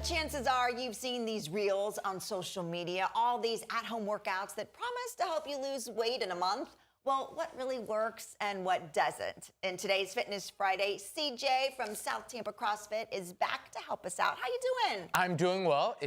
chances are you've seen these reels on social media, all these at-home workouts that promise to help you lose weight in a month. Well, what really works and what doesn't? In today's Fitness Friday, CJ from South Tampa CrossFit is back to help us out. How you doing? I'm doing well.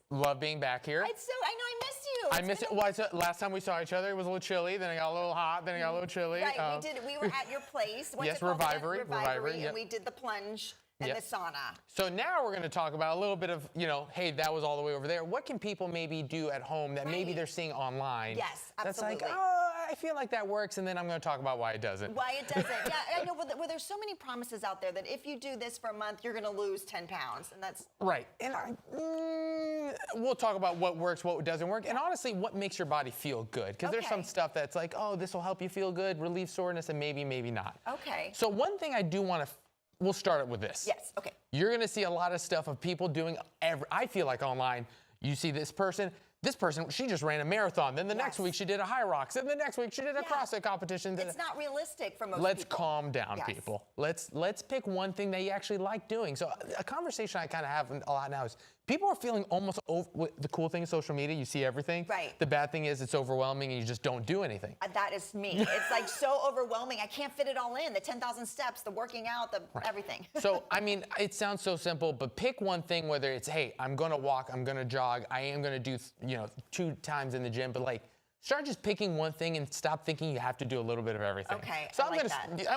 Love being back here. I know I miss you. I miss it. Well, last time we saw each other, it was a little chilly. Then it got a little hot. Then it got a little chilly. Right, we were at your place. What's yes, it called? Revivery. And yep. we did the plunge and the sauna. So now we're going to talk about a little bit of, hey, that was all the way over there. What can people maybe do at home that maybe they're seeing online? Yes, absolutely. That's like, oh, I feel like that works, and then I'm going to talk about why it doesn't. Why it doesn't. Yeah, I know. Well, there's so many promises out there that if you do this for a month, you're going to lose 10 pounds, and that's right. And we'll talk about what works, what doesn't work, and honestly, what makes your body feel good. Because there's some stuff that's like, oh, this will help you feel good, relieve soreness, and maybe not. Okay. So one thing I do want to, we'll start it with this. Yes. Okay. You're going to see a lot of stuff of people doing I feel like online, you see this person, she just ran a marathon. Then the next week she did a high rocks. Then the next week she did a CrossFit competition. It's not realistic for most people. Let's calm down, people. Let's pick one thing that you actually like doing. So a conversation I kind of have a lot now is people are feeling almost over. The cool thing is social media, you see everything. Right. The bad thing is it's overwhelming and you just don't do anything. That is me. It's like so overwhelming. I can't fit it all in. The 10,000 steps, the working out, everything. So, I mean, it sounds so simple, but pick one thing, whether it's, hey, I'm going to walk, I'm going to jog, I am going to do, 2 times in the gym, but like, start just picking one thing and stop thinking you have to do a little bit of everything. Okay, so I'm going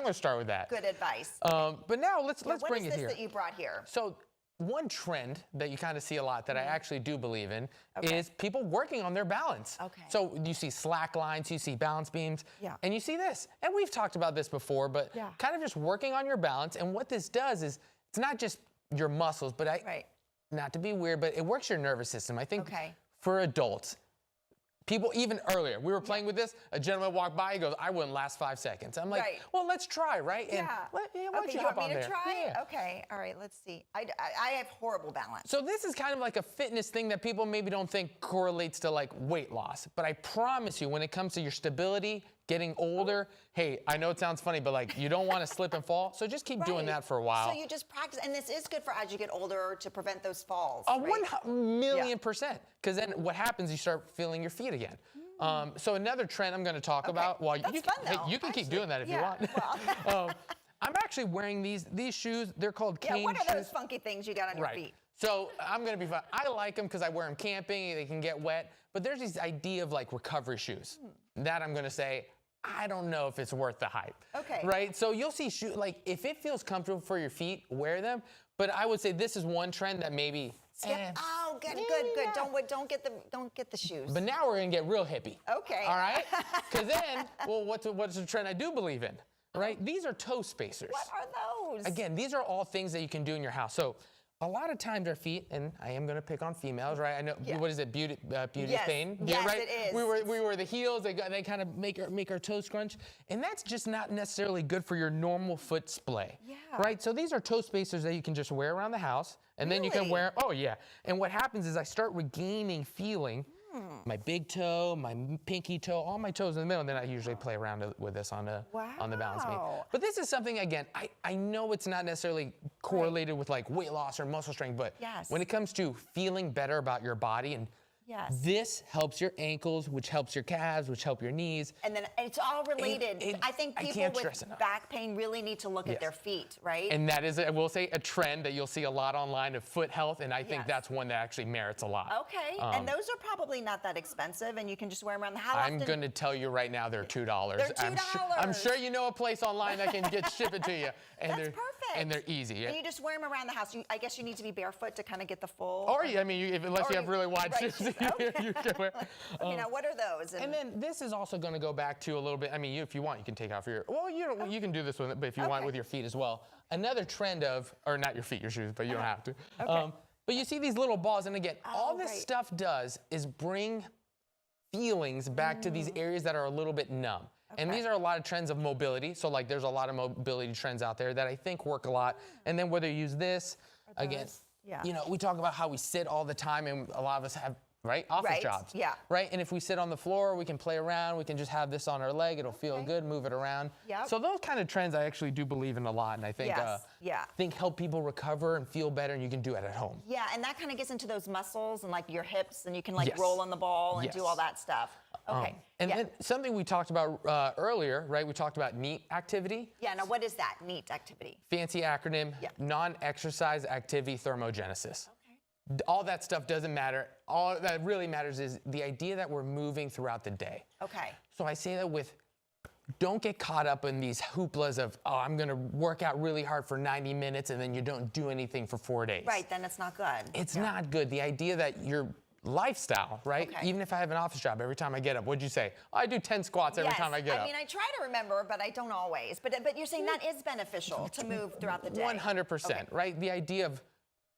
to start with that. Good advice. But now let's bring it here. What is this that you brought here? So one trend that you kind of see a lot that I actually do believe in is people working on their balance. Okay. So you see slack lines, you see balance beams, and you see this. And we've talked about this before, but kind of just working on your balance. And what this does is it's not just your muscles, but not to be weird, but it works your nervous system. I think for adults, people, even earlier, we were playing with this, a gentleman walked by, he goes, I wouldn't last 5 seconds. I'm like, well, let's try, right? And why don't you hop on there? You want me to try? Yeah. Okay, all right, let's see. I have horrible balance. So this is kind of like a fitness thing that people maybe don't think correlates to like weight loss. But I promise you, when it comes to your stability, getting older, hey, I know it sounds funny, but like you don't want to slip and fall, so just keep doing that for a while. So you just practice, and this is good for as you get older to prevent those falls. 1,000,000%. Because then what happens, you start feeling your feet again. So another trend I'm going to talk about. Well, you can keep doing that if you want. Well. I'm actually wearing these shoes. They're called cane shoes. What are those funky things you got on your feet? So I'm going to be fine. I like them because I wear them camping. They can get wet. But there's this idea of like recovery shoes. That I'm going to say, I don't know if it's worth the hype. Okay. Right? So you'll see shoes, like if it feels comfortable for your feet, wear them. But I would say this is one trend that maybe. Oh, good. Don't get the shoes. But now we're going to get real hippie. Okay. All right? Because then, well, what's a trend I do believe in? Right? These are toe spacers. What are those? Again, these are all things that you can do in your house. So a lot of times our feet, and I am going to pick on females, right? I know, what is it, beauty pain? Yes, right? it is. We were the heels, they kind of make our toes scrunch, and that's just not necessarily good for your normal foot splay, right? So these are toe spacers that you can just wear around the house, and then you can wear, and what happens is I start regaining feeling, my big toe, my pinky toe, all my toes in the middle, and then I usually play around with this on the balance beam. But this is something, again, I know it's not necessarily correlated with like weight loss or muscle strength, but when it comes to feeling better about your body, and this helps your ankles, which helps your calves, which help your knees. And then it's all related. I think people with back pain really need to look at their feet, right? And that is, I will say, a trend that you'll see a lot online of foot health, and I think that's one that actually merits a lot. Okay, and those are probably not that expensive, and you can just wear them around the house. I'm going to tell you right now, they're $2. They're $2. I'm sure you know a place online that can ship it to you. And That's perfect. And they're easy. And you just wear them around the house. I guess you need to be barefoot to kind of get the full. Or, I mean, unless you have really wide shoes, you can wear. Okay, now what are those? And then this is also going to go back to a little bit. I mean, if you want, you can take off your. Well, you can do this with it, but if you want with your feet as well. Another trend of, or not your feet, your shoes, but you don't have to. But you see these little balls, and again, all this stuff does is bring feelings back to these areas that are a little bit numb. And these are a lot of trends of mobility. So like there's a lot of mobility trends out there that I think work a lot. And then whether you use this, again, we talk about how we sit all the time, and a lot of us have right? Office Right, jobs. yeah. Right? And if we sit on the floor, we can play around. We can just have this on our leg. It'll feel good, move it around. Yep. So those kind of trends I actually do believe in a lot. And I think, think help people recover and feel better, and you can do it at home. Yeah, and that kind of gets into those muscles and like your hips, and you can like roll on the ball and do all that stuff. Okay. And then something we talked about earlier, right? We talked about NEAT activity. Yeah, now what is that, NEAT activity? Fancy acronym, non-exercise activity thermogenesis. All that stuff doesn't matter. All that really matters is the idea that we're moving throughout the day. Okay. So I say that don't get caught up in these hooplas of, oh, I'm gonna work out really hard for 90 minutes and then you don't do anything for 4 days. Right, then it's not good. It's not good. The idea that your lifestyle, right? Okay. Even if I have an office job, every time I get up, what'd you say? Oh, I do 10 squats every time I get up. I mean, I try to remember, but I don't always. But you're saying that is beneficial to move throughout the day. 100%, right? The idea of,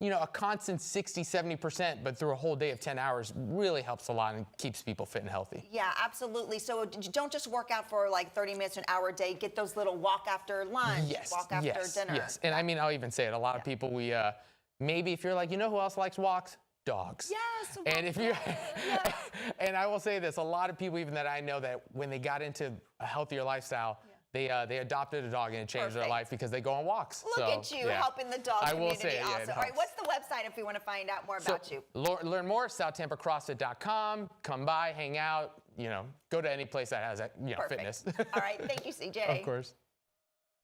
you know, a constant 60, 70%, but through a whole day of 10 hours really helps a lot and keeps people fit and healthy. Yeah, absolutely. So don't just work out for like 30 minutes, an hour a day. Get those little walk after lunch, walk after dinner. Yes, and I mean, I'll even say it. A lot of people, maybe if you're like, you know who else likes walks? Dogs. Yes. And if you, and I will say this, a lot of people even that I know that when they got into a healthier lifestyle, they adopted a dog and it changed their life because they go on walks. Look at you helping the dog community. I will say, awesome. All right, what's the website if we want to find out more about you? Learn more, SouthTampaCrossFit.com. Come by, hang out, you know, go to any place that has, fitness. All right, thank you, CJ. Of course.